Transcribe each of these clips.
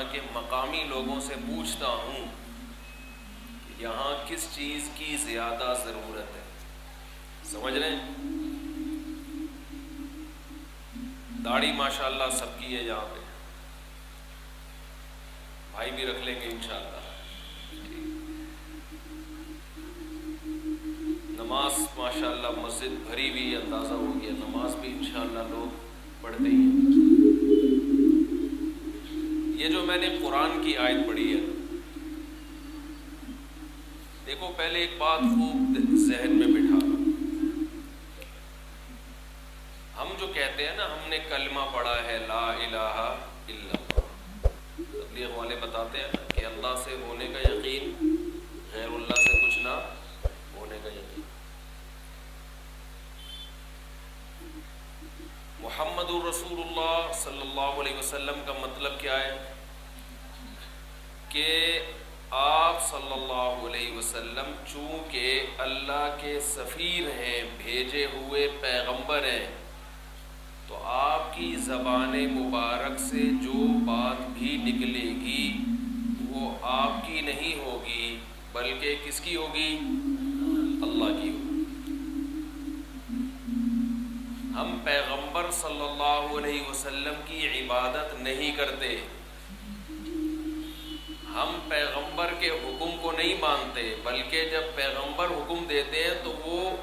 یہاں کے مقامی لوگوں سے پوچھتا ہوں کہ یہاں کس چیز کی زیادہ ضرورت ہے. سمجھ رہے ہیں؟ داڑھی ماشاءاللہ سب کی ہے یہاں پہ, بھائی بھی رکھ لیں گے انشاءاللہ. نماز ماشاءاللہ مسجد بھری ہوئی, اندازہ ہو گیا نماز بھی انشاءاللہ لوگ پڑھتے ہی ہیں. یہ جو میں نے قرآن کی آیت پڑھی ہے, دیکھو پہلے ایک بات خوب ذہن میں بٹھا لو. ہم جو کہتے ہیں نا ہم نے کلمہ پڑھا ہے لا الہ الا اللہ, تبلیغ والے بتاتے ہیں نا کہ اللہ سے ہونے کا یقین, غیر اللہ سے کچھ نہ ہونے کا یقین. محمد الرسول اللہ صلی اللہ علیہ وسلم کا مطلب کیا ہے کہ آپ صلی اللہ علیہ وسلم چونکہ اللہ کے سفیر ہیں, بھیجے ہوئے پیغمبر ہیں, تو آپ کی زبان مبارک سے جو بات بھی نکلے گی وہ آپ کی نہیں ہوگی بلکہ کس کی ہوگی؟ اللہ کی ہوگی. ہم پیغمبر صلی اللہ علیہ وسلم کی عبادت نہیں کرتے, ہم پیغمبر کے حکم کو نہیں مانتے, بلکہ جب پیغمبر حکم دیتے ہیں تو وہ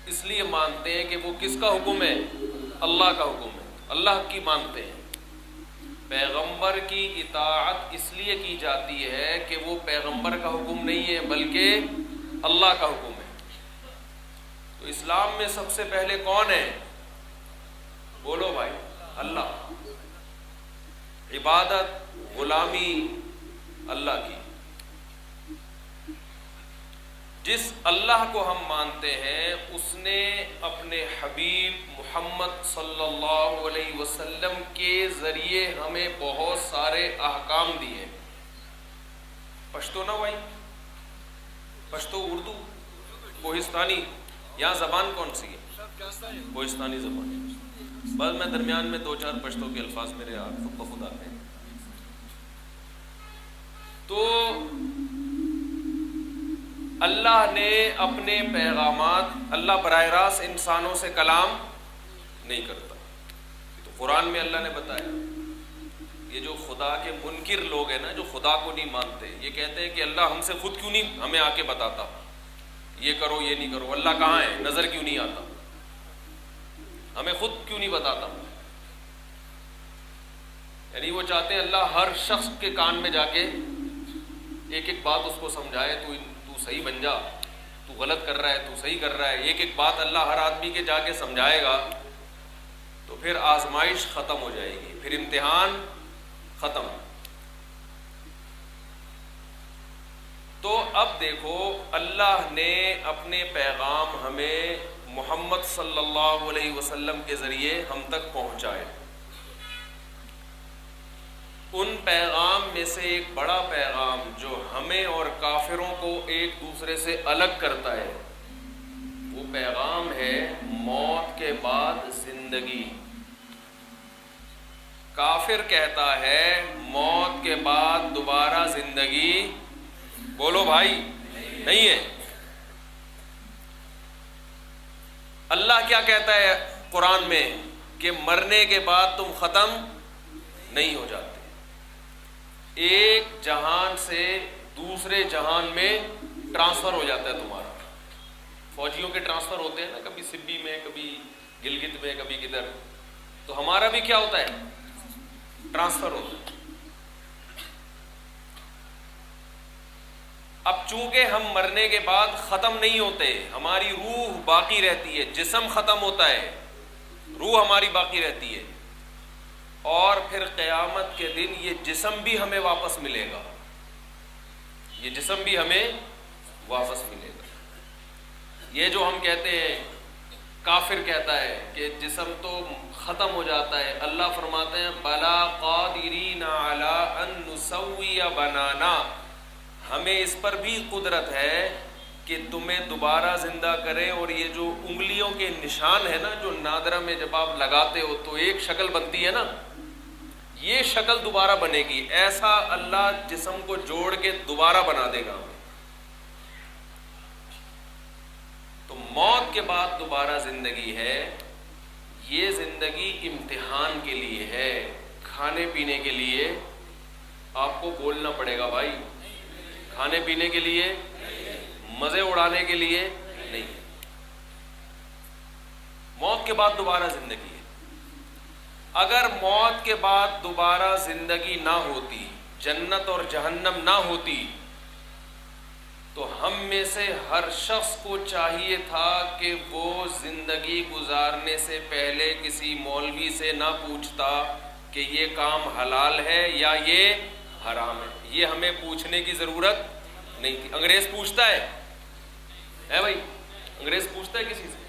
اس لیے مانتے ہیں کہ وہ کس کا حکم ہے؟ اللہ کا حکم ہے, اللہ کی مانتے ہیں. پیغمبر کی اطاعت اس لیے کی جاتی ہے کہ وہ پیغمبر کا حکم نہیں ہے بلکہ اللہ کا حکم ہے. تو اسلام میں سب سے پہلے کون ہے؟ بولو بھائی, اللہ. عبادت غلامی اللہ کی. جس اللہ کو ہم مانتے ہیں اس نے اپنے حبیب محمد صلی اللہ علیہ وسلم کے ذریعے ہمیں بہت سارے احکام دیے. پشتو نا بھائی, پشتو اردو کوہستانی, یہاں زبان کون سی ہے؟ کوہستانی زبان. بس میں درمیان میں دو چار پشتو کے الفاظ میرے خود بخود آتے ہیں. تو اللہ نے اپنے پیغامات, اللہ براہ راست انسانوں سے کلام نہیں کرتا. تو قرآن میں اللہ نے بتایا. یہ جو خدا کے منکر لوگ ہیں نا, جو خدا کو نہیں مانتے, یہ کہتے ہیں کہ اللہ ہم سے خود کیوں نہیں ہمیں آ کے بتاتا, یہ کرو یہ نہیں کرو. اللہ کہاں ہے؟ نظر کیوں نہیں آتا, ہمیں خود کیوں نہیں بتاتا؟ یعنی وہ چاہتے ہیں اللہ ہر شخص کے کان میں جا کے ایک ایک بات اس کو سمجھائے, تو صحیح بن جا, تو غلط کر رہا ہے, تو صحیح کر رہا ہے. ایک ایک بات اللہ ہر آدمی کے جا کے سمجھائے گا تو پھر آزمائش ختم ہو جائے گی, پھر امتحان ختم. تو اب دیکھو اللہ نے اپنے پیغام ہمیں محمد صلی اللہ علیہ وسلم کے ذریعے ہم تک پہنچائے. ان پیغام میں سے ایک بڑا پیغام جو ہمیں اور کافروں کو ایک دوسرے سے الگ کرتا ہے, وہ پیغام ہے موت کے بعد زندگی. کافر کہتا ہے موت کے بعد دوبارہ زندگی, بولو بھائی, نہیں ہے. اللہ کیا کہتا ہے قرآن میں کہ مرنے کے بعد تم ختم نہیں ہو جاتے. ایک جہان سے دوسرے جہان میں ٹرانسفر ہو جاتا ہے تمہارا. فوجیوں کے ٹرانسفر ہوتے ہیں نا, کبھی سبی میں, کبھی گلگت میں, کبھی کدھر. تو ہمارا بھی کیا ہوتا ہے؟ ٹرانسفر ہوتا ہے. اب چونکہ ہم مرنے کے بعد ختم نہیں ہوتے, ہماری روح باقی رہتی ہے. جسم ختم ہوتا ہے, روح ہماری باقی رہتی ہے. اور پھر قیامت کے دن یہ جسم بھی ہمیں واپس ملے گا, یہ جسم بھی ہمیں واپس ملے گا. یہ جو ہم کہتے ہیں, کافر کہتا ہے کہ جسم تو ختم ہو جاتا ہے, اللہ فرماتے ہیں بلا قادرین علی ان نسوی بنانا, ہمیں اس پر بھی قدرت ہے کہ تمہیں دوبارہ زندہ کرے. اور یہ جو انگلیوں کے نشان ہے نا, جو نادرہ میں جب آپ لگاتے ہو تو ایک شکل بنتی ہے نا, یہ شکل دوبارہ بنے گی. ایسا اللہ جسم کو جوڑ کے دوبارہ بنا دے گا. تو موت کے بعد دوبارہ زندگی ہے. یہ زندگی امتحان کے لیے ہے. کھانے پینے کے لیے آپ کو بولنا پڑے گا بھائی. کھانے پینے کے لیے, مزے اڑانے کے لیے نہیں. موت کے بعد دوبارہ زندگی ہے. اگر موت کے بعد دوبارہ زندگی نہ ہوتی, جنت اور جہنم نہ ہوتی, تو ہم میں سے ہر شخص کو چاہیے تھا کہ وہ زندگی گزارنے سے پہلے کسی مولوی سے نہ پوچھتا کہ یہ کام حلال ہے یا یہ حرام ہے. یہ ہمیں پوچھنے کی ضرورت نہیں تھی. انگریز پوچھتا ہے بھائی, انگریز پوچھتا ہے کسی سے؟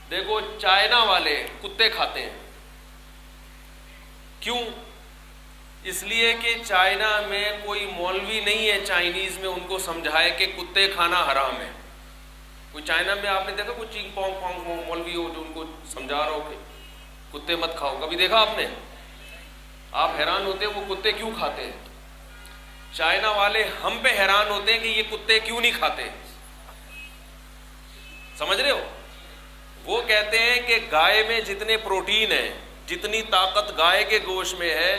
دیکھو چائنا والے کتے کھاتے ہیں. کیوں؟ اس لیے کہ چائنا میں کوئی مولوی نہیں ہے چائنیز میں ان کو سمجھائے کہ کتے کھانا حرام ہے. کوئی چائنا میں آپ نے دیکھا کوئی چینگ پونگ پونگ مولوی ہو جو ان کو سمجھا رہا ہو کہ کتے مت کھاؤ؟ کبھی دیکھا آپ نے؟ آپ حیران ہوتے ہیں وہ کتے کیوں کھاتے ہیں. چائنا والے ہم پہ حیران ہوتے ہیں کہ یہ کتے کیوں نہیں کھاتے. سمجھ رہے ہو؟ وہ کہتے ہیں کہ گائے میں جتنے پروٹین ہے, جتنی طاقت گائے کے گوشت میں ہے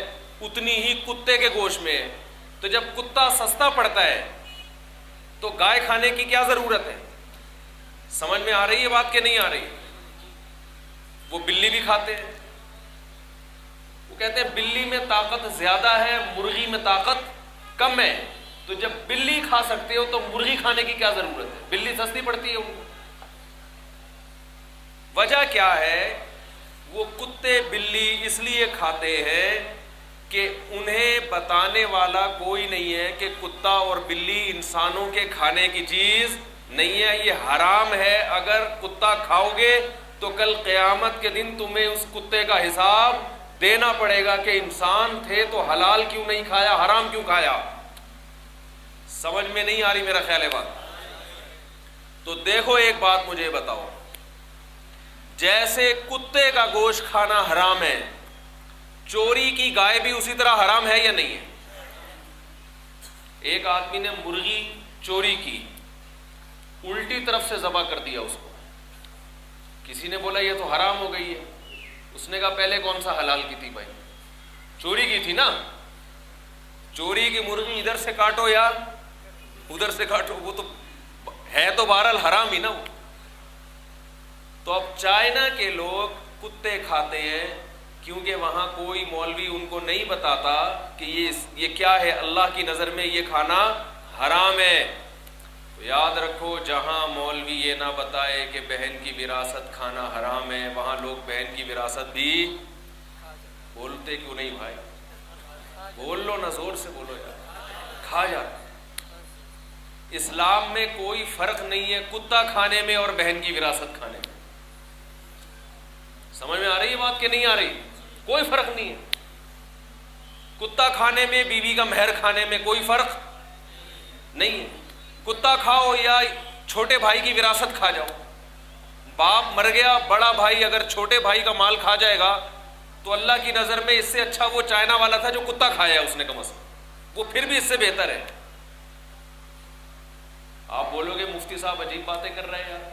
اتنی ہی کتے کے گوشت میں ہے. تو جب کتا سستا پڑتا ہے تو گائے کھانے کی کیا ضرورت ہے؟ سمجھ میں آ رہی ہے بات کہ نہیں آ رہی؟ وہ بلی بھی کھاتے ہیں. وہ کہتے ہیں بلی میں طاقت زیادہ ہے, مرغی میں طاقت کم ہے. تو جب بلی کھا سکتے ہو تو مرغی کھانے کی کیا ضرورت ہے؟ بلی سستی پڑتی ہے ان کو. وجہ کیا ہے؟ وہ کتے بلی اس لیے کھاتے ہیں کہ انہیں بتانے والا کوئی نہیں ہے کہ کتا اور بلی انسانوں کے کھانے کی چیز نہیں ہے, یہ حرام ہے. اگر کتا کھاؤ گے تو کل قیامت کے دن تمہیں اس کتے کا حساب دینا پڑے گا کہ انسان تھے تو حلال کیوں نہیں کھایا, حرام کیوں کھایا. سمجھ میں نہیں آ رہی میرا خیال ہے بات؟ تو دیکھو ایک بات مجھے بتاؤ, جیسے کتے کا گوشت کھانا حرام ہے, چوری کی گائے بھی اسی طرح حرام ہے یا نہیں ہے؟ ایک آدمی نے مرغی چوری کی, الٹی طرف سے ذبح کر دیا اس کو. کسی نے بولا یہ تو حرام ہو گئی ہے. اس نے کہا پہلے کون سا حلال کی تھی بھائی؟ چوری کی تھی نا. چوری کی مرغی ادھر سے کاٹو یا ادھر سے کاٹو, وہ تو ہے تو بہرحال حرام ہی نا وہ. تو اب چائنا کے لوگ کتے کھاتے ہیں کیونکہ وہاں کوئی مولوی ان کو نہیں بتاتا کہ یہ کیا ہے, اللہ کی نظر میں یہ کھانا حرام ہے. تو یاد رکھو, جہاں مولوی یہ نہ بتائے کہ بہن کی وراثت کھانا حرام ہے, وہاں لوگ بہن کی وراثت بھی بولتے کیوں نہیں بھائی؟ بول لو نا, زور سے بولو یار, کھا جاتے. اسلام میں کوئی فرق نہیں ہے کتا کھانے میں اور بہن کی وراثت کھانے میں. سمجھ میں آ رہی ہے بات کہ نہیں آ رہی؟ کوئی فرق نہیں ہے. کتا کھانے میں, بیوی کا مہر کھانے میں کوئی فرق نہیں ہے. کتا کھاؤ یا چھوٹے بھائی کی وراثت کھا جاؤ. باپ مر گیا, بڑا بھائی اگر چھوٹے بھائی کا مال کھا جائے گا تو اللہ کی نظر میں اس سے اچھا وہ چائنا والا تھا جو کتا کھایا اس نے, کم از کم وہ پھر بھی اس سے بہتر ہے. آپ بولو گے مفتی صاحب عجیب باتیں کر رہے ہیں یار,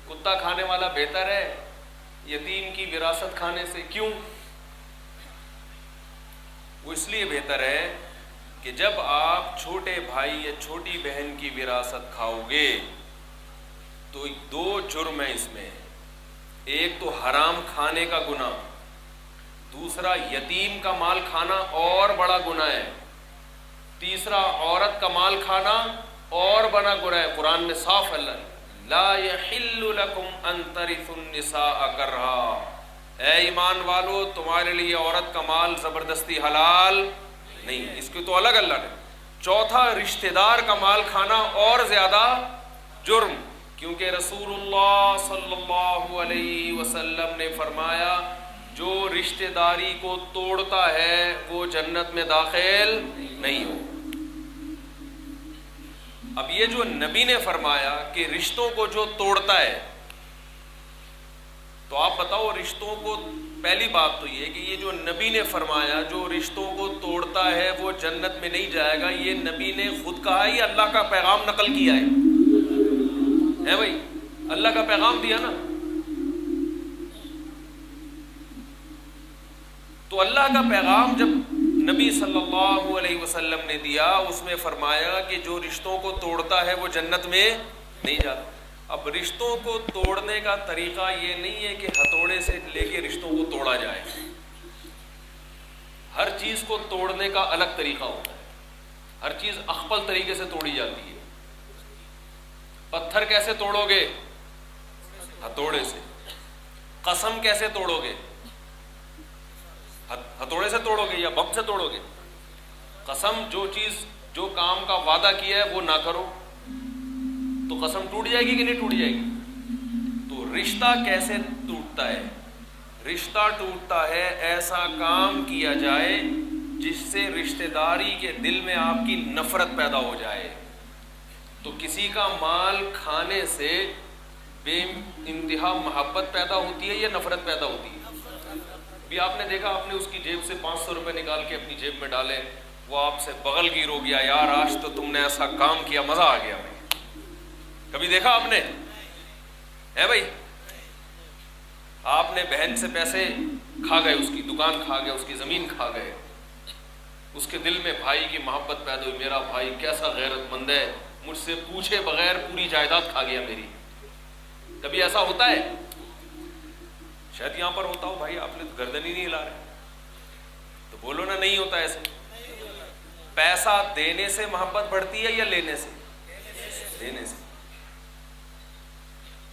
کتا کھانے والا بہتر ہے یتیم کی وراثت کھانے سے. کیوں؟ وہ اس لیے بہتر ہے کہ جب آپ چھوٹے بھائی یا چھوٹی بہن کی وراثت کھاؤ گے تو دو جرم ہے اس میں. ایک تو حرام کھانے کا گناہ, دوسرا یتیم کا مال کھانا اور بڑا گناہ ہے, تیسرا عورت کا مال کھانا اور بڑا گناہ ہے. قرآن میں صاف اللہ لا یحل لکم ان ترثوا النساء کرہا, اے ایمان والو تمہارے لیے عورت کا مال زبردستی حلال نہیں. اس کی تو الگ اللہ نے. چوتھا رشتہ دار کا مال کھانا اور زیادہ جرم, کیونکہ رسول اللہ صلی اللہ علیہ وسلم نے فرمایا جو رشتہ داری کو توڑتا ہے وہ جنت میں داخل نہیں ہو. اب یہ جو نبی نے فرمایا کہ رشتوں کو جو توڑتا ہے, تو آپ بتاؤ رشتوں کو پہلی بات تو یہ کہ یہ جو نبی نے فرمایا جو رشتوں کو توڑتا ہے وہ جنت میں نہیں جائے گا، یہ نبی نے خود کہا ہے، یہ اللہ کا پیغام نقل کیا ہے بھائی، اللہ کا پیغام دیا نا. تو اللہ کا پیغام جب نبی صلی اللہ علیہ وسلم نے دیا، اس میں فرمایا کہ جو رشتوں کو توڑتا ہے وہ جنت میں نہیں جاتا. اب رشتوں کو توڑنے کا طریقہ یہ نہیں ہے کہ ہتھوڑے سے لے کے رشتوں کو توڑا جائے. ہر چیز کو توڑنے کا الگ طریقہ ہوتا ہے، ہر چیز اخپل طریقے سے توڑی جاتی ہے. پتھر کیسے توڑو گے؟ ہتھوڑے سے. قسم کیسے توڑو گے؟ ہتھوڑے سے توڑو گے یا بم سے توڑو گے؟ قسم، جو چیز جو کام کا وعدہ کیا ہے وہ نہ کرو تو قسم ٹوٹ جائے گی کہ نہیں ٹوٹ جائے گی؟ تو رشتہ کیسے ٹوٹتا ہے؟ رشتہ ٹوٹتا ہے ایسا کام کیا جائے جس سے رشتہ داری کے دل میں آپ کی نفرت پیدا ہو جائے. تو کسی کا مال کھانے سے بے انتہا محبت پیدا ہوتی ہے یا نفرت پیدا ہوتی ہے؟ بھی آپ نے دیکھا، آپ نے اس کی جیب سے 500 روپے نکال کے اپنی جیب میں ڈالے، وہ آپ سے بغل گیر ہو گیا، یار آج تو تم نے ایسا کام کیا، مزہ آ گیا. کبھی دیکھا آپ نے؟ ہے بھائی، آپ نے بہن سے پیسے کھا گئے، اس کی دکان کھا گئے، اس کی زمین کھا گئے، اس کے دل میں بھائی کی محبت پیدا ہوئی، میرا بھائی کیسا غیرت مند ہے، مجھ سے پوچھے بغیر پوری جائیداد کھا گیا میری. کبھی ایسا ہوتا ہے؟ شاید یہاں پر ہوتا ہو. بھائی آپ نے گردن ہی نہیں ہلا رہے تو بولو نا، نہیں ہوتا ایسے. پیسہ دینے سے محبت بڑھتی ہے یا لینے سے؟ دینے سے.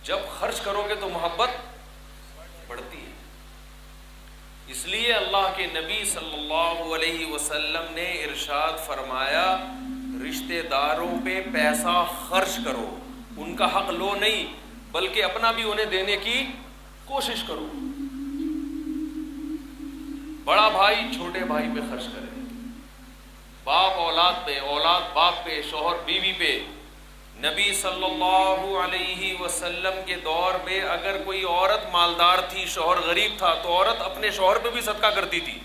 جب خرچ کرو گے تو محبت بڑھتی ہے. اس لیے اللہ کے نبی صلی اللہ علیہ وسلم نے ارشاد فرمایا، رشتہ داروں پہ پیسہ خرچ کرو، ان کا حق لو نہیں بلکہ اپنا بھی انہیں دینے کی کوشش کرو. بڑا بھائی چھوٹے بھائی پہ خرچ کرے، باپ اولاد پہ، اولاد باپ پہ، شوہر بیوی پہ. نبی صلی اللہ علیہ وسلم کے دور میں اگر کوئی عورت مالدار تھی، شوہر غریب تھا، تو عورت اپنے شوہر پہ بھی صدقہ کرتی تھی.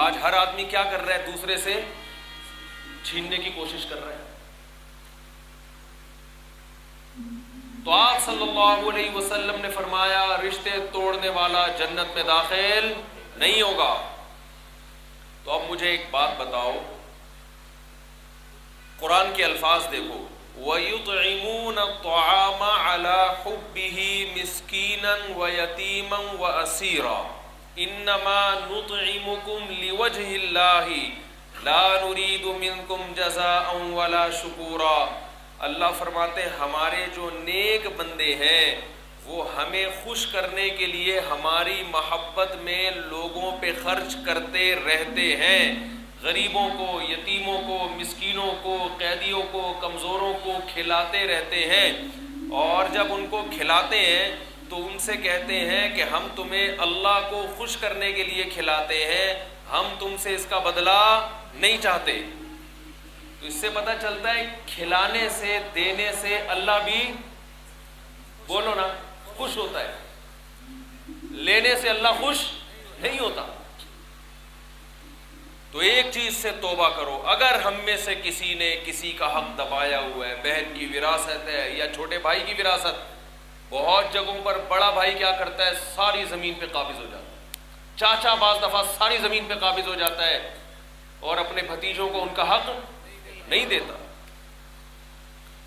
آج ہر آدمی کیا کر رہا ہے؟ دوسرے سے چھیننے کی کوشش کر رہا ہے. تو آپ صلی اللہ علیہ وسلم نے فرمایا، رشتے توڑنے والا جنت میں داخل نہیں ہوگا. تو اب مجھے ایک بات بتاؤ، قرآن کے الفاظ دیکھو، وَيُطْعِمُونَ الطَّعَامَ عَلَى حُبِّهِ مِسْكِينًا وَيَتِيمًا وَأَسِيرًا إِنَّمَا نُطْعِمُكُمْ لِوَجْهِ اللَّهِ لَا نُرِيدُ مِنْكُمْ جَزَاءً وَلَا شُكُورًا. اللہ فرماتے ہیں ہمارے جو نیک بندے ہیں وہ ہمیں خوش کرنے کے لیے ہماری محبت میں لوگوں پہ خرچ کرتے رہتے ہیں. غریبوں کو، یتیموں کو، مسکینوں کو، قیدیوں کو، کمزوروں کو کھلاتے رہتے ہیں. اور جب ان کو کھلاتے ہیں تو ان سے کہتے ہیں کہ ہم تمہیں اللہ کو خوش کرنے کے لیے کھلاتے ہیں، ہم تم سے اس کا بدلہ نہیں چاہتے. تو اس سے پتہ چلتا ہے کھلانے سے، دینے سے اللہ بھی، بولو نا، خوش ہوتا ہے. لینے سے اللہ خوش نہیں ہوتا. تو ایک چیز سے توبہ کرو، اگر ہم میں سے کسی نے کسی کا حق دبایا ہوا ہے، بہن کی وراثت ہے یا چھوٹے بھائی کی وراثت، بہت جگہوں پر بڑا بھائی کیا کرتا ہے، ساری زمین پہ قابض ہو جاتا ہے. چاچا بعض دفعہ ساری زمین پہ قابض ہو جاتا ہے اور اپنے بھتیجوں کو ان کا حق نہیں دیتا.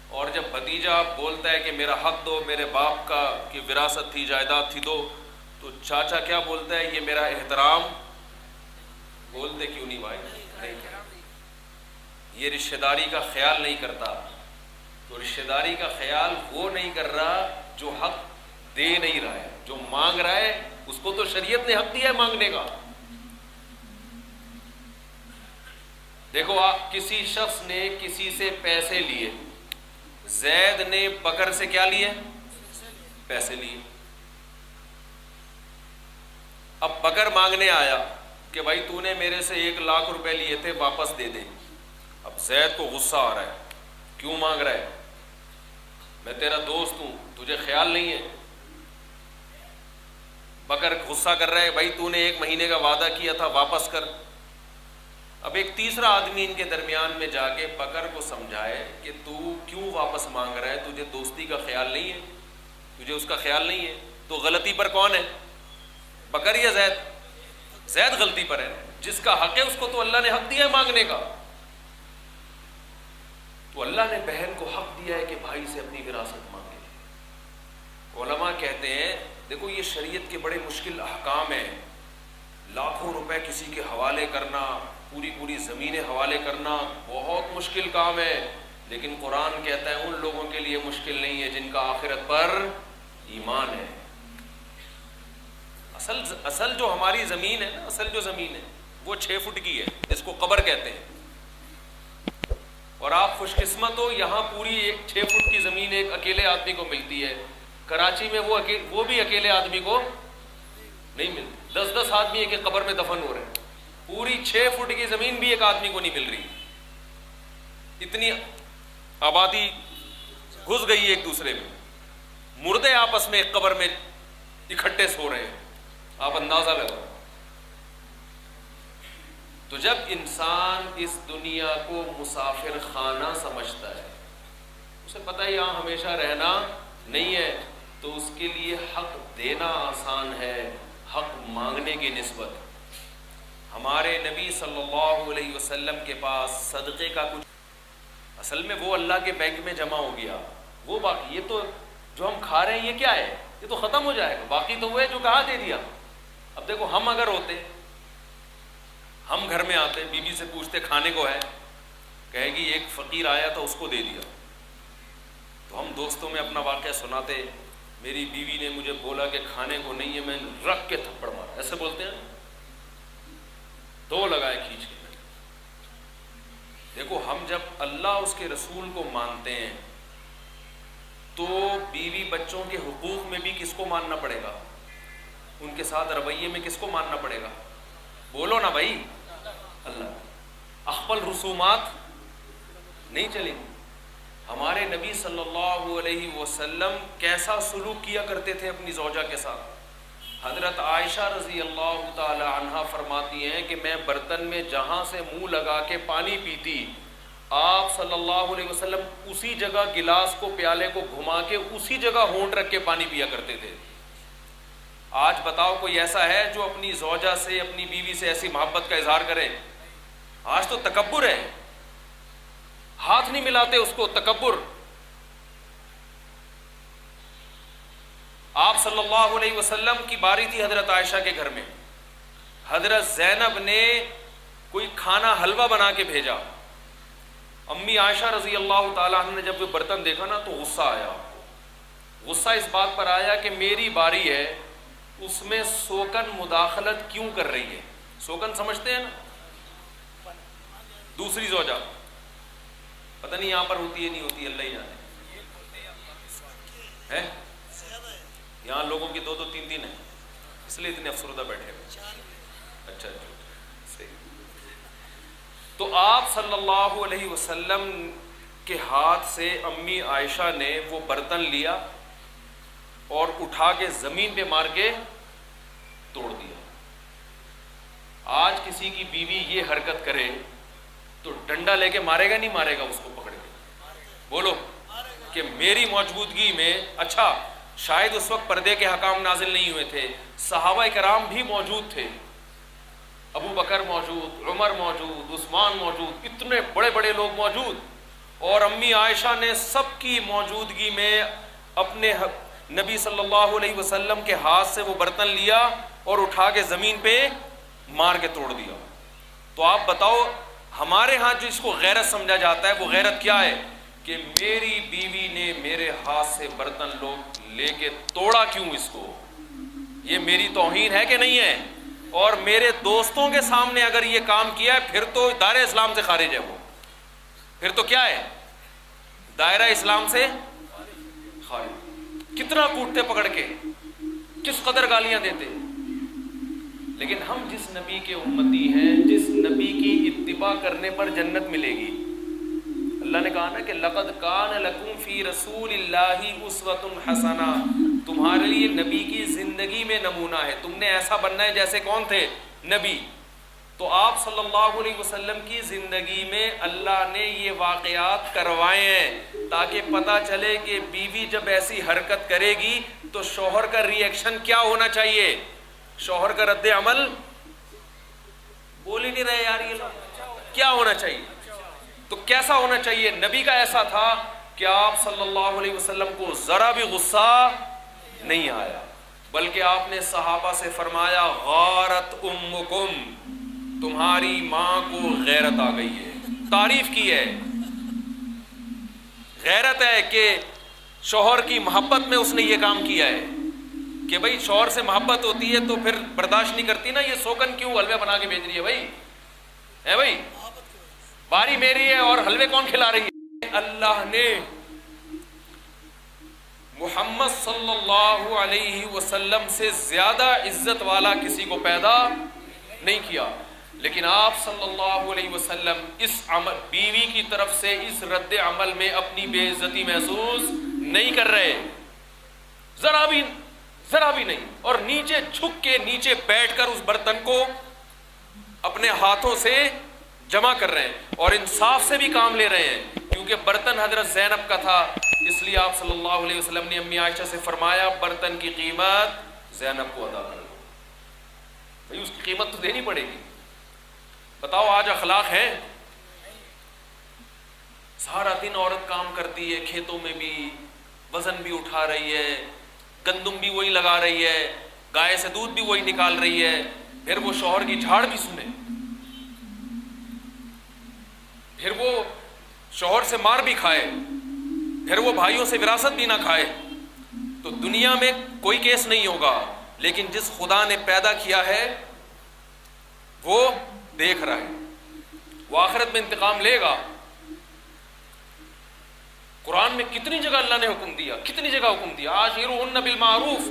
اور جب بھتیجا بولتا ہے کہ میرا حق دو، میرے باپ کا کی وراثت تھی، جائیداد تھی دو، تو چاچا کیا بولتا ہے، یہ میرا احترام. بولتے کیوں نہیں بھائی؟ نہیں، یہ رشتہ داری کا خیال نہیں کرتا. تو رشتہ داری کا خیال وہ نہیں کر رہا جو حق دے نہیں رہا ہے، جو مانگ رہا ہے. اس کو تو شریعت نے حق دیا ہے مانگنے کا. دیکھو، آپ کسی شخص نے کسی سے پیسے لیے، زید نے بکر سے کیا لیے؟ پیسے لیے. اب بکر مانگنے آیا کہ بھائی تو نے میرے سے 1,00,000 روپے لیے تھے، واپس دے دے. اب زید کو غصہ آ رہا ہے، کیوں مانگ رہا ہے؟ میں تیرا دوست ہوں، تجھے خیال نہیں ہے؟ بکر غصہ کر رہا ہے، بھائی تو نے 1 مہینے کا وعدہ کیا تھا واپس کر. اب ایک تیسرا آدمی ان کے درمیان میں جا کے بکر کو سمجھائے کہ تو کیوں واپس مانگ رہا ہے، تجھے دوستی کا خیال نہیں ہے، تجھے اس کا خیال نہیں ہے. تو غلطی پر کون ہے، بکر یا زید؟ زید غلطی پر ہے. جس کا حق ہے اس کو تو اللہ نے حق دیا ہے مانگنے کا. تو اللہ نے بہن کو حق دیا ہے کہ بھائی سے اپنی وراثت مانگے. علماء کہتے ہیں دیکھو یہ شریعت کے بڑے مشکل احکام ہیں. لاکھوں روپے کسی کے حوالے کرنا، پوری زمینیں حوالے کرنا بہت مشکل کام ہے. لیکن قرآن کہتا ہے ان لوگوں کے لیے مشکل نہیں ہے جن کا آخرت پر ایمان ہے. اصل جو ہماری زمین ہے نا، اصل جو زمین ہے وہ 6 فٹ کی ہے، اس کو قبر کہتے ہیں. اور آپ خوش قسمت ہو، یہاں پوری ایک 6 فٹ کی زمین ایک اکیلے آدمی کو ملتی ہے. کراچی میں وہ بھی اکیلے آدمی کو نہیں ملتی. 10 آدمی ایک ایک قبر میں دفن ہو رہے ہیں. پوری 6 فٹ کی زمین بھی ایک آدمی کو نہیں مل رہی. اتنی آبادی گھس گئی ایک دوسرے میں، مردے آپس میں ایک قبر میں اکٹھے سو رہے ہیں. آپ اندازہ لگاؤ. تو جب انسان اس دنیا کو مسافر خانہ سمجھتا ہے، اسے پتہ ہے یہاں ہمیشہ رہنا نہیں ہے، تو اس کے لیے حق دینا آسان ہے حق مانگنے کی نسبت. ہمارے نبی صلی اللہ علیہ وسلم کے پاس صدقے کا کچھ اصل میں وہ اللہ کے بینک میں جمع ہو گیا. وہ باقی یہ تو جو ہم کھا رہے ہیں یہ کیا ہے، یہ تو ختم ہو جائے گا. باقی تو وہ ہے جو کہا دے دیا. اب دیکھو ہم اگر ہوتے، ہم گھر میں آتے، بیوی سے پوچھتے کھانے کو ہے، کہے گی ایک فقیر آیا تھا اس کو دے دیا. تو ہم دوستوں میں اپنا واقعہ سناتے، میری بیوی نے مجھے بولا کہ کھانے کو نہیں ہے، میں نے رکھ کے تھپڑ مارا. ایسے بولتے ہیں، 2 لگائے کھینچ کے. دیکھو ہم جب اللہ اس کے رسول کو مانتے ہیں تو بیوی بچوں کے حقوق میں بھی کس کو ماننا پڑے گا، ان کے ساتھ رویے میں کس کو ماننا پڑے گا؟ بولو نا بھائی، اللہ. اخپل رسومات نہیں چلیں. ہمارے نبی صلی اللہ علیہ وسلم کیسا سلوک کیا کرتے تھے اپنی زوجہ کے ساتھ. حضرت عائشہ رضی اللہ تعالی عنہا فرماتی ہیں کہ میں برتن میں جہاں سے منہ لگا کے پانی پیتی، آپ صلی اللہ علیہ وسلم اسی جگہ گلاس کو، پیالے کو گھما کے اسی جگہ ہونٹ رکھ کے پانی پیا کرتے تھے. آج بتاؤ کوئی ایسا ہے جو اپنی زوجہ سے، اپنی بیوی سے ایسی محبت کا اظہار کرے؟ آج تو تکبر ہے، ہاتھ نہیں ملاتے اس کو، تکبر. آپ صلی اللہ علیہ وسلم کی باری تھی حضرت عائشہ کے گھر میں. حضرت زینب نے کوئی کھانا حلوہ بنا کے بھیجا. امی عائشہ رضی اللہ تعالیٰ عنہ نے جب وہ برتن دیکھا نا تو غصہ آیا. غصہ اس بات پر آیا کہ میری باری ہے، اس میں سوکن مداخلت کیوں کر رہی ہے؟ سوکن سمجھتے ہیں نا، دوسری زوجہ. پتہ نہیں یہاں پر ہوتی ہے نہیں ہوتی، اللہ ہی جانے. ہے یہاں لوگوں کی 2 3 ہیں، اس لیے اتنے افسردہ بیٹھے ہوئے. اچھا صحیح. تو آپ صلی اللہ علیہ وسلم کے ہاتھ سے امی عائشہ نے وہ برتن لیا اور اٹھا کے زمین پہ مار کے توڑ دیا. آج کسی کی بیوی یہ حرکت کرے تو ڈنڈا لے کے مارے گا نہیں مارے گا اس کو پکڑ کے؟ بولو کہ میری موجودگی میں. اچھا شاید اس وقت پردے کے حکام نازل نہیں ہوئے تھے، صحابہ کرام بھی موجود تھے، ابو بکر موجود، عمر موجود، عثمان موجود، اتنے بڑے بڑے لوگ موجود، اور امی عائشہ نے سب کی موجودگی میں اپنے نبی صلی اللہ علیہ وسلم کے ہاتھ سے وہ برتن لیا اور اٹھا کے زمین پہ مار کے توڑ دیا. تو آپ بتاؤ ہمارے ہاں جو اس کو غیرت سمجھا جاتا ہے وہ غیرت کیا ہے؟ کہ میری بیوی نے میرے ہاتھ سے برتن لے کے توڑا کیوں اس کو؟ یہ میری توہین ہے کہ نہیں ہے؟ اور میرے دوستوں کے سامنے اگر یہ کام کیا ہے پھر تو دائرہ اسلام سے خارج ہے. وہ پھر تو کیا ہے؟ دائرہ اسلام سے خارج. کتنا کوٹتے پکڑ کے، کس قدر گالیاں دیتے. لیکن ہم جس نبی کے امتی ہیں، جس نبی کی اتباع کرنے پر جنت ملے گی. اللہ نے کہا نا کہ لقد کان لکم فی رسول اللہ اسوۃ حسنہ. تمہارے لیے نبی کی زندگی میں نمونہ ہے، تم نے ایسا بننا ہے جیسے کون تھے؟ نبی۔ تو آپ صلی اللہ علیہ وسلم کی زندگی میں اللہ نے یہ واقعات کروائے ہیں تاکہ پتہ چلے کہ بیوی جب ایسی حرکت کرے گی تو شوہر کا ری ایکشن کیا ہونا چاہیے، شوہر کا رد عمل، بول ہی نہیں رہے یار یہ لوگ، کیا ہونا چاہیے؟ تو کیسا ہونا چاہیے؟ نبی کا ایسا تھا کہ آپ صلی اللہ علیہ وسلم کو ذرا بھی غصہ نہیں آیا، بلکہ آپ نے صحابہ سے فرمایا غارت امکم، تمہاری ماں کو غیرت آ گئی ہے، تعریف کی ہے، غیرت ہے کہ شوہر کی محبت میں اس نے یہ کام کیا ہے کہ بھائی شوہر سے محبت ہوتی ہے تو پھر برداشت نہیں کرتی نا، یہ سوگن کیوں حلوے بنا کے بھیج رہی ہے بھائی، ہے بھائی باری میری ہے اور حلوے کون کھلا رہی ہے؟ اللہ نے محمد صلی اللہ علیہ وسلم سے زیادہ عزت والا کسی کو پیدا نہیں کیا، لیکن آپ صلی اللہ علیہ وسلم اس عمل بیوی کی طرف سے اس رد عمل میں اپنی بے عزتی محسوس نہیں کر رہے، ذرا بھی نہیں، اور نیچے جھک کے نیچے بیٹھ کر اس برتن کو اپنے ہاتھوں سے جمع کر رہے ہیں اور انصاف سے بھی کام لے رہے ہیں، کیونکہ برتن حضرت زینب کا تھا، اس لیے آپ صلی اللہ علیہ وسلم نے امی عائشہ سے فرمایا برتن کی قیمت زینب کو ادا کر دو، بھائی اس کی قیمت تو دینی پڑے گی۔ بتاؤ آج اخلاق ہے؟ سارا دن عورت کام کرتی ہے، کھیتوں میں بھی وزن بھی اٹھا رہی ہے، گندم بھی وہی لگا رہی ہے، گائے سے دودھ بھی وہی نکال رہی ہے، پھر وہ شوہر کی جھاڑ بھی سنے، پھر وہ شوہر سے مار بھی کھائے، پھر وہ بھائیوں سے وراثت بھی نہ کھائے، تو دنیا میں کوئی کیس نہیں ہوگا، لیکن جس خدا نے پیدا کیا ہے وہ دیکھ رہا ہے، وہ آخرت میں انتقام لے گا۔ قرآن میں کتنی جگہ اللہ نے حکم دیا، کتنی جگہ حکم دیا، عاشروہن بالمعروف،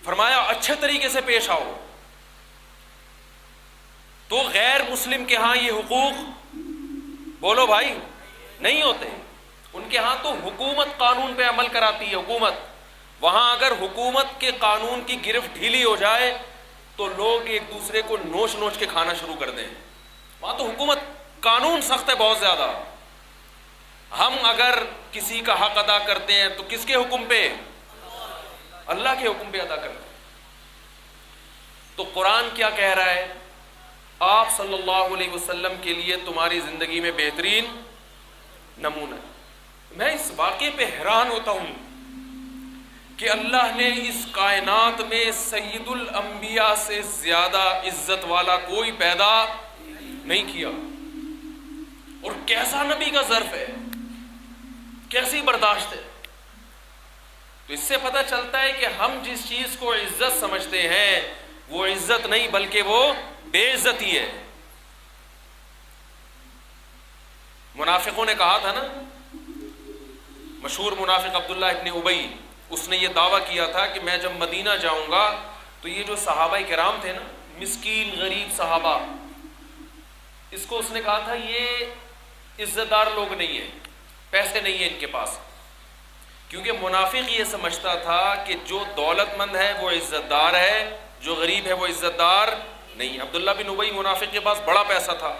فرمایا اچھے طریقے سے پیش آؤ۔ تو غیر مسلم کے ہاں یہ حقوق بولو بھائی نہیں ہوتے، ان کے ہاں تو حکومت قانون پہ عمل کراتی ہے، حکومت، وہاں اگر حکومت کے قانون کی گرفت ڈھیلی ہو جائے تو لوگ ایک دوسرے کو نوچ نوچ کے کھانا شروع کر دیں، وہاں تو حکومت قانون سخت ہے بہت زیادہ۔ ہم اگر کسی کا حق ادا کرتے ہیں تو کس کے حکم پہ؟ اللہ کے حکم پہ ادا کرتے ہیں۔ تو قرآن کیا کہہ رہا ہے؟ آپ صلی اللہ علیہ وسلم کے لیے تمہاری زندگی میں بہترین نمونہ ہے۔ میں اس واقعے پہ حیران ہوتا ہوں کہ اللہ نے اس کائنات میں سید الانبیاء سے زیادہ عزت والا کوئی پیدا نہیں کیا، اور کیسا نبی کا ظرف ہے، کیسی برداشت ہے۔ تو اس سے پتہ چلتا ہے کہ ہم جس چیز کو عزت سمجھتے ہیں وہ عزت نہیں بلکہ وہ بے عزتی ہے۔ منافقوں نے کہا تھا نا، مشہور منافق عبداللہ ابن ابی، اس نے یہ دعویٰ کیا تھا کہ میں جب مدینہ جاؤں گا تو یہ جو صحابہ کرام تھے نا، مسکین غریب صحابہ، اس کو اس نے کہا تھا یہ عزت دار لوگ نہیں ہیں، پیسے نہیں ہیں ان کے پاس، کیونکہ منافق یہ سمجھتا تھا کہ جو دولت مند ہے وہ عزت دار ہے، جو غریب ہے وہ عزت دار نہیں۔ عبداللہ بن ابی منافق کے پاس بڑا پیسہ تھا،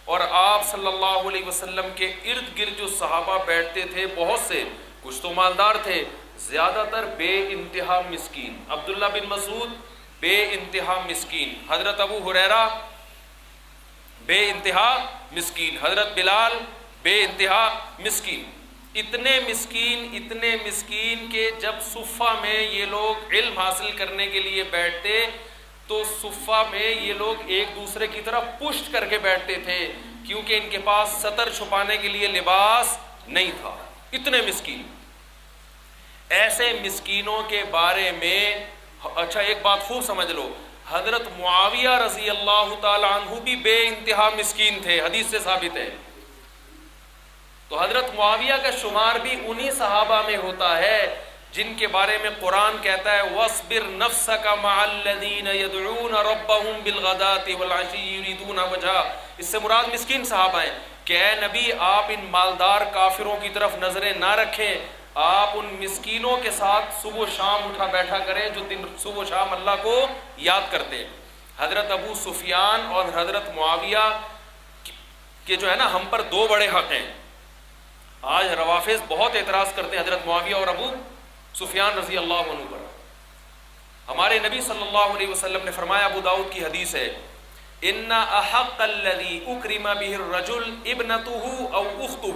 اور آپ صلی اللہ علیہ وسلم کے ارد گرد جو صحابہ بیٹھتے تھے بہت سے، کچھ تو مالدار تھے، زیادہ تر بے انتہا مسکین۔ عبداللہ بن مسعود بے انتہا مسکین، حضرت ابو ہریرہ بے انتہا مسکین، حضرت بلال بے انتہا مسکین، اتنے مسکین کہ جب صفہ میں یہ لوگ علم حاصل کرنے کے لیے بیٹھتے تو صفہ میں یہ لوگ ایک دوسرے کی طرف پشت کر کے بیٹھتے تھے، کیونکہ ان کے پاس سطر چھپانے کے لیے لباس نہیں تھا، اتنے مسکین۔ ایسے مسکینوں کے بارے میں اچھا ایک بات خوب سمجھ لو، حضرت معاویہ رضی اللہ تعالی عنہ بھی بے انتہا مسکین تھے، حدیث سے ثابت ہے۔ تو حضرت معاویہ کا شمار بھی انہی صحابہ میں ہوتا ہے جن کے بارے میں قرآن کہتا ہے وَاصْبِرْ نَفْسَكَ مَعَ الَّذِينَ يَدْعُونَ رَبَّهُمْ بِالْغَدَاةِ وَالْعَشِيِّ يُرِيدُونَ وَجْهَهُ، اس سے مراد مسکین صحابہ ہیں کہ اے نبی آپ ان مالدار کافروں کی طرف نظریں نہ رکھیں، آپ ان مسکینوں کے ساتھ صبح و شام اٹھا بیٹھا کریں جو دن صبح و شام اللہ کو یاد کرتے ہیں. حضرت ابو سفیان اور حضرت معاویہ کہ جو ہے نا ہم پر دو بڑے حق ہیں. آج روافض بہت اعتراض کرتے ہیں حضرت معاویہ اور ابو سفیان رضی اللہ عنہ پر. ہمارے نبی صلی اللہ علیہ وسلم نے فرمایا, ابو داؤد کی حدیث ہے, ان احق الذی اکرم بہ الرجل ابنتہ او اختہ.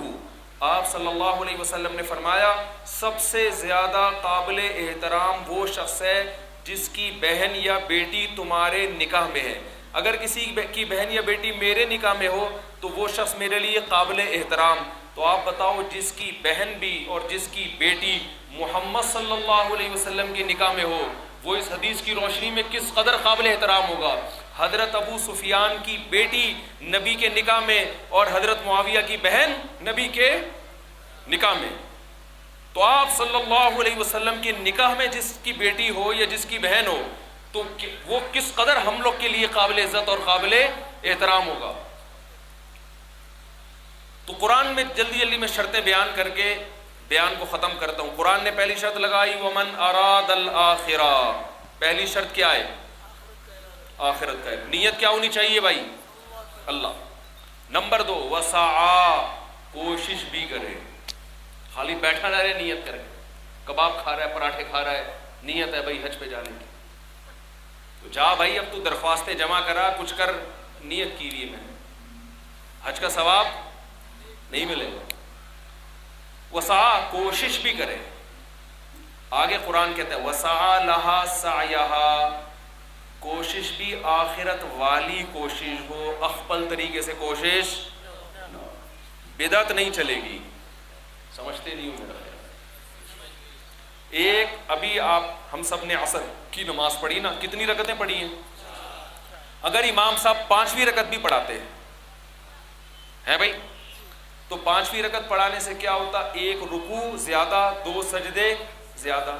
آپ صلی اللہ علیہ وسلم نے فرمایا سب سے زیادہ قابل احترام وہ شخص ہے جس کی بہن یا بیٹی تمہارے نکاح میں ہے. اگر کسی کی بہن یا بیٹی میرے نکاح میں ہو تو وہ شخص میرے لیے قابل احترام. تو آپ بتاؤ جس کی بہن بھی اور جس کی بیٹی محمد صلی اللہ علیہ وسلم کے نکاح میں ہو وہ اس حدیث کی روشنی میں کس قدر قابل احترام ہوگا. حضرت ابو سفیان کی بیٹی نبی کے نکاح میں اور حضرت معاویہ کی بہن نبی کے نکاح میں. تو آپ صلی اللہ علیہ وسلم کے نکاح میں جس کی بیٹی ہو یا جس کی بہن ہو تو وہ کس قدر ہم لوگ کے لیے قابل عزت اور قابل احترام ہوگا. تو قرآن میں جلدی جلدی میں شرطیں بیان کر کے بیان کو ختم کرتا ہوں. قرآن نے پہلی شرط لگائی ومن اراد الآخرہ. پہلی شرط کیا ہے؟ آخرت کا ہے. نیت کیا ہونی چاہیے بھائی؟ اللہ. نمبر 2 وسعا, کوشش بھی کرے, خالی بیٹھا نہ رہے, نیت کرے. کباب کھا رہا ہے, پراٹھے کھا رہا ہے, نیت ہے بھائی حج پہ جانے کی, تو جا بھائی, اب تو درخواستیں جمع کرا, کچھ کر, نیت کی ہوئی ہے میں نے, حج کا ثواب نہیں ملے گا. وسعا, کوشش بھی کرے. آگے قرآن کہتا ہے وسعا لہا سعیہا, کوشش بھی آخرت والی کوشش ہو, اخپل طریقے سے کوشش, بدعت نہیں چلے گی. سمجھتے نہیں ہو میرا. ایک ابھی آپ ہم سب نے عصر کی نماز پڑھی نا, کتنی رکعتیں پڑھی ہیں؟ اگر امام صاحب 5ویں رکعت بھی پڑھاتے ہیں بھائی, تو 5ویں رکعت پڑھانے سے کیا ہوتا؟ ایک رکوع زیادہ, 2 سجدے زیادہ.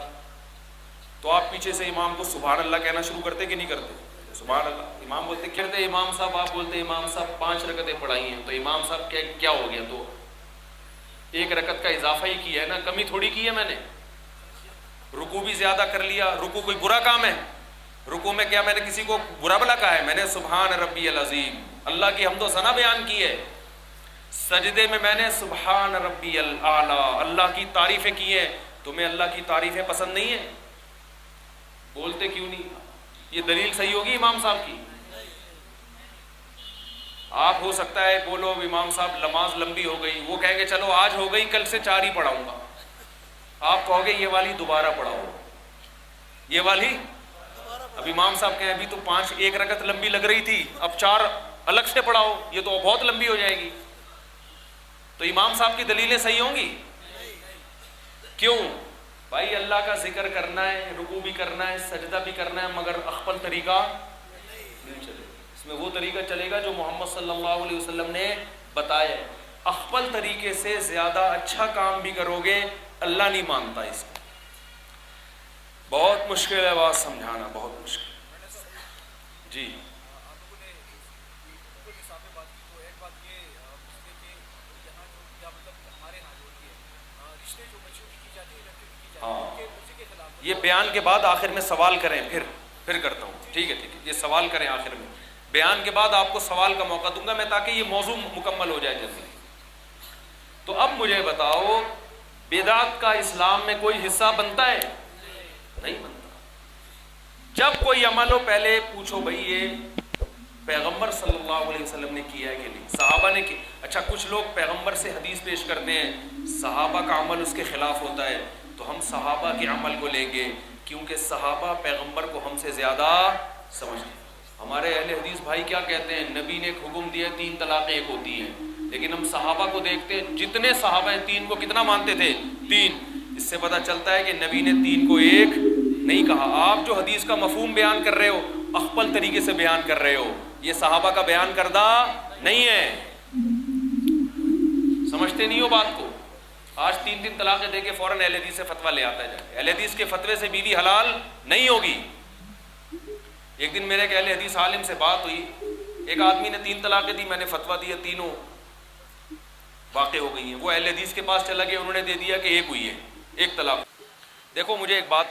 تو آپ پیچھے سے امام کو سبحان اللہ کہنا شروع کرتے کہ نہیں کرتے؟ سبحان اللہ. امام بولتے کہتے امام صاحب, آپ بولتے امام صاحب 5 رکعتیں پڑھائی ہیں, تو امام صاحب کیا ہو گیا؟ تو 1 رکعت کا اضافہ ہی کیا ہے نا, کمی تھوڑی کی ہے میں نے. رکوع بھی زیادہ کر لیا. رکوع کوئی برا کام ہے؟ رکوع میں کیا میں نے کسی کو برا بلا کہا ہے؟ میں نے سبحان ربی العظیم, اللہ کی حمد و ثنا بیان کی ہے. سجدے میں میں نے سبحان ربی الاعلی, اللہ کی تعریفیں کی ہیں. تمہیں اللہ کی تعریفیں پسند نہیں ہیں؟ بولتے کیوں نہیں؟ یہ دلیل صحیح ہوگی امام صاحب کی؟ آپ ہو سکتا ہے بولو امام صاحب نماز لمبی ہو گئی, وہ کہیں گے چلو آج ہو گئی, کل سے 4 ہی پڑھاؤں گا. آپ کہو گے یہ والی دوبارہ پڑھاؤ, یہ والی. اب امام صاحب کہیں ابھی تو 5 1 رکعت لمبی لگ رہی تھی, اب 4 الگ سے پڑھاؤ, یہ تو بہت لمبی ہو جائے گی. تو امام صاحب کی دلیلیں صحیح ہوں گی؟ کیوں بھائی؟ اللہ کا ذکر کرنا ہے, رکوع بھی کرنا ہے, سجدہ بھی کرنا ہے, مگر اخپل طریقہ نہیں چلے. اس میں وہ طریقہ چلے گا جو محمد صلی اللہ علیہ وسلم نے بتایا ہے. اخپل طریقے سے زیادہ اچھا کام بھی کرو گے اللہ نہیں مانتا. اس کو بہت مشکل ہے بات سمجھانا, بہت مشکل. جی ہاں, یہ بیان کے بعد آخر میں سوال کریں, پھر کرتا ہوں. ٹھیک ہے, یہ سوال کریں آخر میں. بیان کے بعد آپ کو سوال کا موقع دوں گا میں, تاکہ یہ موضوع مکمل ہو جائے جلدی. تو اب مجھے بتاؤ, بدعت کا اسلام میں کوئی حصہ بنتا ہے؟ نہیں بنتا. جب کوئی عمل ہو پہلے پوچھو بھئی یہ پیغمبر صلی اللہ علیہ وسلم نے کیا ہے کہ نہیں, صحابہ نے کی. اچھا, کچھ لوگ پیغمبر سے حدیث پیش کرتے ہیں, صحابہ کا عمل اس کے خلاف ہوتا ہے, تو ہم صحابہ کے عمل کو لیں گے کیونکہ صحابہ پیغمبر کو ہم سے زیادہ سمجھتے ہیں. ہمارے اہل حدیث بھائی کیا کہتے ہیں؟ نبی نے ایک حکم دیا 3 طلاقیں ایک ہوتی ہیں, لیکن ہم صحابہ کو دیکھتے ہیں, جتنے صحابہ ہیں 3 کو کتنا مانتے تھے؟ 3. اس سے پتہ چلتا ہے کہ نبی نے 3 کو 1 نہیں کہا. آپ جو حدیث کا مفہوم بیان کر رہے ہو اخپل طریقے سے بیان کر رہے ہو, یہ صحابہ کا بیان کردہ نہیں ہے. سمجھتے نہیں ہو بات کو. آج 3 طلاقیں دے کے فوراً اہل حدیث سے فتویٰ لے آتا ہے. اہل حدیث کے فتوے سے بیوی حلال نہیں ہوگی. ایک دن میرے ایک اہل حدیث عالم سے بات ہوئی, ایک آدمی نے 3 طلاقیں دی, میں نے فتویٰ دیا 3 واقع ہو گئی ہیں. وہ اہل حدیث کے پاس چلا گیا, انہوں نے دے دیا کہ 1 ہوئی ہے. ایک طلاق. دیکھو مجھے ایک بات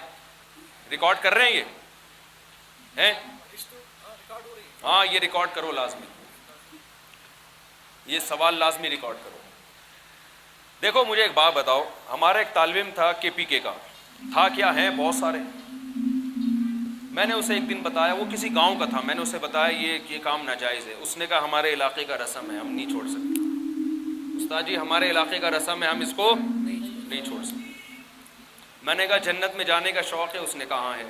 ریکارڈ کر رہے ہیں یہ ہیں؟ ہاں یہ ریکارڈ کرو لازمی, یہ سوال لازمی ریکارڈ کرو. دیکھو مجھے ایک بات بتاؤ, ہمارا ایک طالب علم تھا کے پی کے کا تھا, کیا ہیں بہت سارے. میں نے اسے ایک دن بتایا, وہ کسی گاؤں کا تھا, میں نے اسے بتایا یہ کام ناجائز ہے. اس نے کہا ہمارے علاقے کا رسم ہے, ہم نہیں چھوڑ سکتے. استاد جی ہمارے علاقے کا رسم ہے, ہم اس کو نہیں چھوڑ سکتے. میں نے کہا جنت میں جانے کا شوق ہے؟ اس نے کہا ہاں ہے.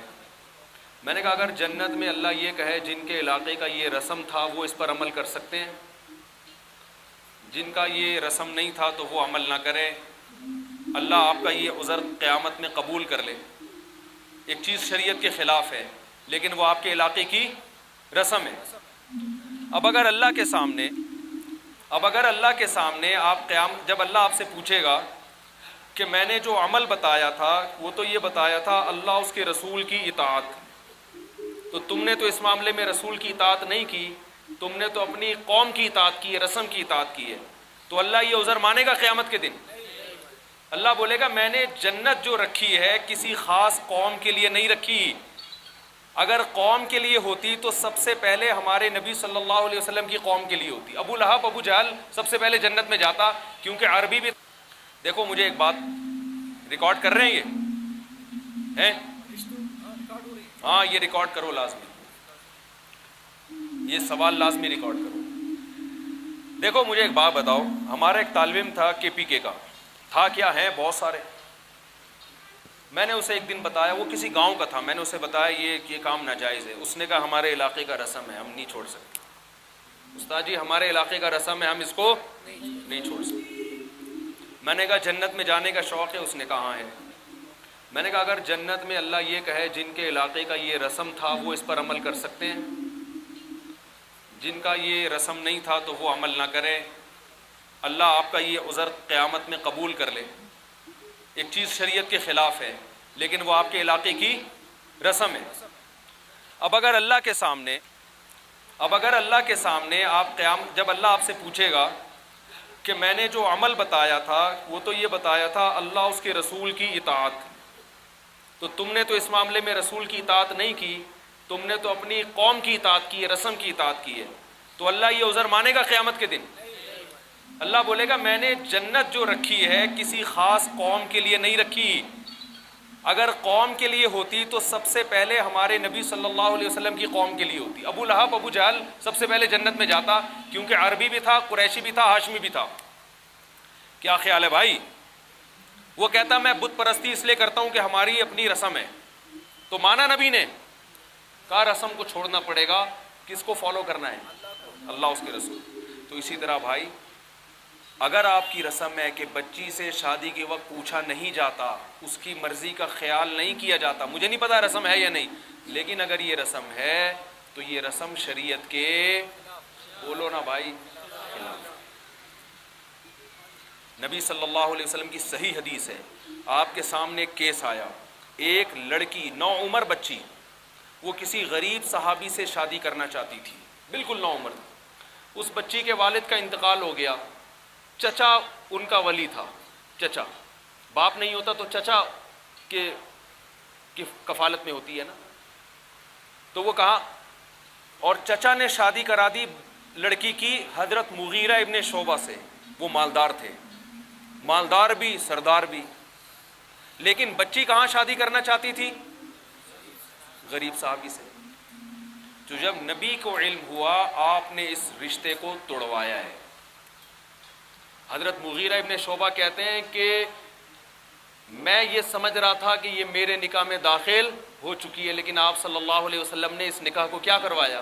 میں نے کہا اگر جنت میں اللہ یہ کہے جن کے علاقے کا یہ رسم تھا وہ اس پر عمل کر سکتے ہیں, جن کا یہ رسم نہیں تھا تو وہ عمل نہ کرے, اللہ آپ کا یہ عذر قیامت میں قبول کر لے. ایک چیز شریعت کے خلاف ہے لیکن وہ آپ کے علاقے کی رسم ہے. اب اگر اللہ کے سامنے آپ جب اللہ آپ سے پوچھے گا کہ میں نے جو عمل بتایا تھا وہ تو یہ بتایا تھا اللہ اس کے رسول کی اطاعت, تو تم نے تو اس معاملے میں رسول کی اطاعت نہیں کی, تم نے تو اپنی قوم کی اطاعت کی ہے, رسم کی اطاعت کی ہے, تو اللہ یہ عذر مانے گا قیامت کے دن؟ اللہ بولے گا میں نے جنت جو رکھی ہے کسی خاص قوم کے لیے نہیں رکھی. اگر قوم کے لیے ہوتی تو سب سے پہلے ہمارے نبی صلی اللہ علیہ وسلم کی قوم کے لیے ہوتی. ابو لہب ابو جہل سب سے پہلے جنت میں جاتا کیونکہ عربی بھی. دیکھو مجھے ایک بات ریکارڈ کر رہے ہیں یہ ہیں؟ ہاں یہ ریکارڈ کرو لازمی, یہ سوال لازمی ریکارڈ کرو. دیکھو مجھے ایک بات بتاؤ, ہمارا ایک طالب علم تھا کے پی کے کا تھا, کیا ہیں بہت سارے. میں نے اسے ایک دن بتایا, وہ کسی گاؤں کا تھا, میں نے اسے بتایا یہ کام ناجائز ہے. اس نے کہا ہمارے علاقے کا رسم ہے, ہم نہیں چھوڑ سکتے. استاد جی ہمارے علاقے کا رسم ہے, ہم اس کو نہیں چھوڑ سکتے. میں نے کہا جنت میں جانے کا شوق ہے؟ اس نے کہا ہاں ہے. میں نے کہا اگر جنت میں اللہ یہ کہے جن کے علاقے کا یہ رسم تھا وہ اس پر عمل کر سکتے ہیں, جن کا یہ رسم نہیں تھا تو وہ عمل نہ کرے, اللہ آپ کا یہ عذر قیامت میں قبول کر لے. ایک چیز شریعت کے خلاف ہے لیکن وہ آپ کے علاقے کی رسم ہے. اب اگر اللہ کے سامنے جب اللہ آپ سے پوچھے گا کہ میں نے جو عمل بتایا تھا وہ تو یہ بتایا تھا اللہ اس کے رسول کی اطاعت, تو تم نے تو اس معاملے میں رسول کی اطاعت نہیں کی, تم نے تو اپنی قوم کی اطاعت کی ہے, رسم کی اطاعت کی ہے, تو اللہ یہ عذر مانے گا قیامت کے دن؟ اللہ بولے گا میں نے جنت جو رکھی ہے کسی خاص قوم کے لیے نہیں رکھی. اگر قوم کے لیے ہوتی تو سب سے پہلے ہمارے نبی صلی اللہ علیہ وسلم کی قوم کے لیے ہوتی. ابو لہب ابو جہل سب سے پہلے جنت میں جاتا کیونکہ عربی بھی تھا, قریشی بھی تھا, ہاشمی بھی تھا. کیا خیال ہے بھائی؟ وہ کہتا میں بت پرستی اس لیے کرتا ہوں کہ ہماری اپنی رسم ہے. تو مانا نبی نے کہا رسم کو چھوڑنا پڑے گا, کس کو فالو کرنا ہے؟ اللہ اس کے رسول. تو اسی طرح بھائی اگر آپ کی رسم ہے کہ بچی سے شادی کے وقت پوچھا نہیں جاتا, اس کی مرضی کا خیال نہیں کیا جاتا, مجھے نہیں پتا رسم ہے یا نہیں, لیکن اگر یہ رسم ہے تو یہ رسم شریعت کے, بولو نا بھائی, خلاف. نبی صلی اللہ علیہ وسلم کی صحیح حدیث ہے, آپ کے سامنے ایک کیس آیا, ایک لڑکی نوعمر بچی, وہ کسی غریب صحابی سے شادی کرنا چاہتی تھی, بالکل نوعمر. اس بچی کے والد کا انتقال ہو گیا, چچا ان کا ولی تھا. چچا باپ نہیں ہوتا تو چچا کے کفالت میں ہوتی ہے نا. تو وہ کہا, اور چچا نے شادی کرا دی لڑکی کی حضرت مغیرہ ابن شعبہ سے. وہ مالدار تھے, مالدار بھی سردار بھی, لیکن بچی کہاں شادی کرنا چاہتی تھی؟ غریب صحابی سے. تو جب نبی کو علم ہوا آپ نے اس رشتے کو توڑوایا ہے. حضرت مغیرہ ابن شعبہ کہتے ہیں کہ میں یہ سمجھ رہا تھا کہ یہ میرے نکاح میں داخل ہو چکی ہے, لیکن آپ صلی اللہ علیہ وسلم نے اس نکاح کو کیا کروایا؟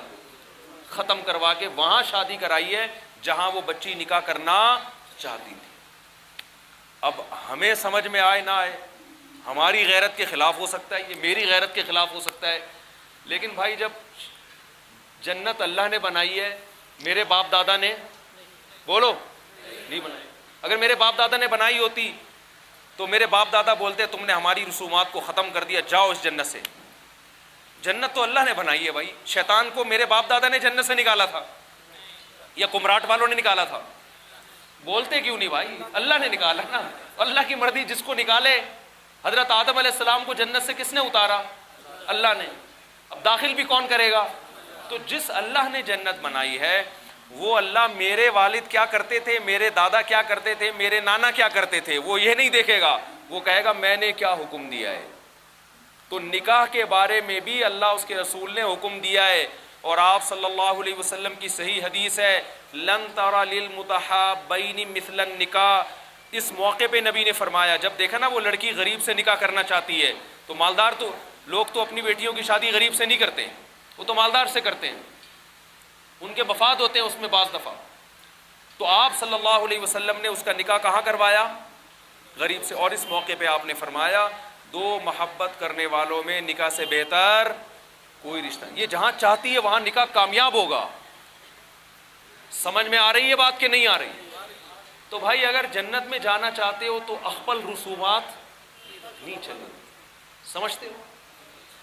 ختم کروا کے وہاں شادی کرائی ہے جہاں وہ بچی نکاح کرنا چاہتی تھی. اب ہمیں سمجھ میں آئے نہ آئے, ہماری غیرت کے خلاف ہو سکتا ہے, یہ میری غیرت کے خلاف ہو سکتا ہے, لیکن بھائی جب جنت اللہ نے بنائی ہے, میرے باپ دادا نے, بولو, نہیں بنائی. اگر میرے باپ دادا نے بنائی ہوتی تو میرے باپ دادا بولتے تم نے ہماری رسومات کو ختم کر دیا, جاؤ اس جنت سے. جنت تو اللہ نے بنائی ہے بھائی, شیطان کو میرے باپ دادا نے جنت سے نکالا تھا یا کمراٹ والوں نے نکالا تھا؟ بولتے کیوں نہیں بھائی؟ اللہ نے نکالا نا, اللہ کی مرضی جس کو نکالے حضرت آدم علیہ السلام کو جنت سے کس نے اتارا؟ اللہ نے. اب داخل بھی کون کرے گا؟ تو جس اللہ نے جنت بنائی ہے وہ اللہ میرے والد کیا کرتے تھے، میرے دادا کیا کرتے تھے، میرے نانا کیا کرتے تھے، وہ یہ نہیں دیکھے گا. وہ کہے گا میں نے کیا حکم دیا ہے. تو نکاح کے بارے میں بھی اللہ اس کے رسول نے حکم دیا ہے. اور آپ صلی اللہ علیہ وسلم کی صحیح حدیث ہے لن ترى للمتحابین مثل النکاح. اس موقع پہ نبی نے فرمایا، جب دیکھا نا وہ لڑکی غریب سے نکاح کرنا چاہتی ہے، تو مالدار تو لوگ تو اپنی بیٹیوں کی شادی غریب سے نہیں کرتے، وہ تو مالدار سے کرتے ہیں، ان کے مفاد ہوتے ہیں اس میں بعض دفعہ. تو آپ صلی اللہ علیہ وسلم نے اس کا نکاح کہاں کروایا؟ غریب سے. اور اس موقع پہ آپ نے فرمایا دو محبت کرنے والوں میں نکاح سے بہتر کوئی رشتہ. یہ جہاں چاہتی ہے وہاں نکاح کامیاب ہوگا. سمجھ میں آ رہی ہے بات کہ نہیں آ رہی؟ تو بھائی اگر جنت میں جانا چاہتے ہو تو اخپل رسومات نہیں چلیں. سمجھتے ہو؟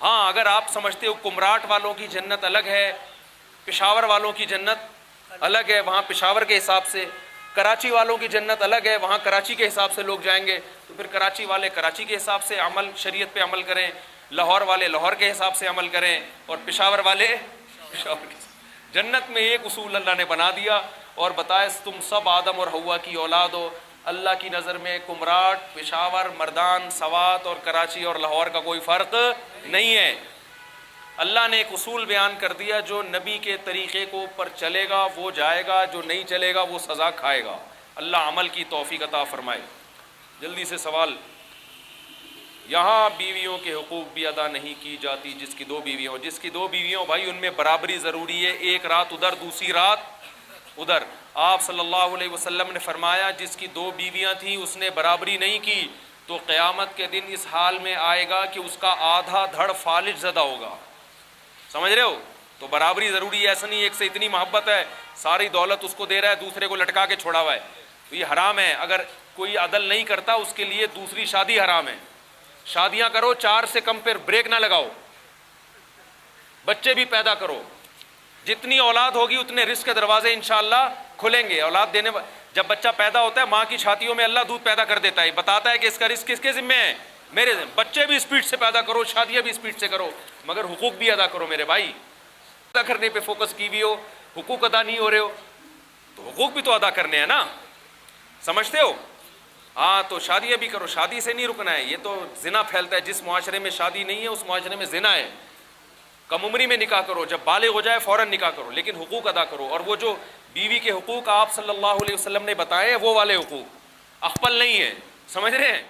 ہاں اگر آپ سمجھتے ہو کمراٹ والوں کی جنت الگ ہے، پشاور والوں کی جنت الگ ہے، وہاں پشاور کے حساب سے، کراچی والوں کی جنت الگ ہے، وہاں کراچی کے حساب سے لوگ جائیں گے، تو پھر کراچی والے کراچی کے حساب سے عمل شریعت پہ عمل کریں، لاہور والے لاہور کے حساب سے عمل کریں، اور پشاور والے پشاور کے. جنت میں ایک اصول اللہ نے بنا دیا اور بتایا تم سب آدم اور حوا کی اولاد ہو. اللہ کی نظر میں کمراٹ، پشاور، مردان، سوات اور کراچی اور لاہور کا کوئی فرق نہیں ہے. اللہ نے ایک اصول بیان کر دیا، جو نبی کے طریقے کو پر چلے گا وہ جائے گا، جو نہیں چلے گا وہ سزا کھائے گا. اللہ عمل کی توفیق عطا فرمائے. جلدی سے سوال. یہاں بیویوں کے حقوق بھی ادا نہیں کی جاتی جس کی دو بیویاں ہوں. جس کی دو بیویاں ہوں بھائی ان میں برابری ضروری ہے، ایک رات ادھر دوسری رات ادھر. آپ صلی اللہ علیہ وسلم نے فرمایا جس کی دو بیویاں تھیں اس نے برابری نہیں کی تو قیامت کے دن اس حال میں آئے گا کہ اس کا آدھا دھڑ فالج زدہ ہوگا. سمجھ رہے ہو؟ تو برابری ضروری ہے. ایسا نہیں ایک سے اتنی محبت ہے ساری دولت اس کو دے رہا ہے، دوسرے کو لٹکا کے چھوڑا ہوا ہے، تو یہ حرام ہے. اگر کوئی عدل نہیں کرتا اس کے لیے دوسری شادی حرام ہے. شادیاں کرو 4 سے کم، پھر بریک نہ لگاؤ. بچے بھی پیدا کرو، جتنی اولاد ہوگی اتنے رزق کے دروازے انشاءاللہ کھلیں گے. اولاد دینے جب بچہ پیدا ہوتا ہے ماں کی چھاتیوں میں اللہ دودھ پیدا کر دیتا ہے، بتاتا ہے کہ اس کا رزق کس کے ذمہ ہے؟ میرے ذمہ. بچے بھی اسپیڈ سے پیدا کرو، شادیاں بھی اسپیڈ سے کرو، مگر حقوق بھی ادا کرو میرے بھائی. ادا کرنے پہ فوکس کی بھی ہو، حقوق ادا نہیں ہو رہے ہو تو حقوق بھی تو ادا کرنے ہیں نا. سمجھتے ہو؟ ہاں تو شادیاں بھی کرو، شادی سے نہیں رکنا ہے. یہ تو زنا پھیلتا ہے، جس معاشرے میں شادی نہیں ہے اس معاشرے میں زنا ہے. کم عمری میں نکاح کرو، جب بالغ ہو جائے فوراً نکاح کرو، لیکن حقوق ادا کرو. اور وہ جو بیوی کے حقوق آپ صلی اللہ علیہ وسلم نے بتائے وہ والے حقوق اخپل نہیں ہیں. سمجھ رہے ہیں؟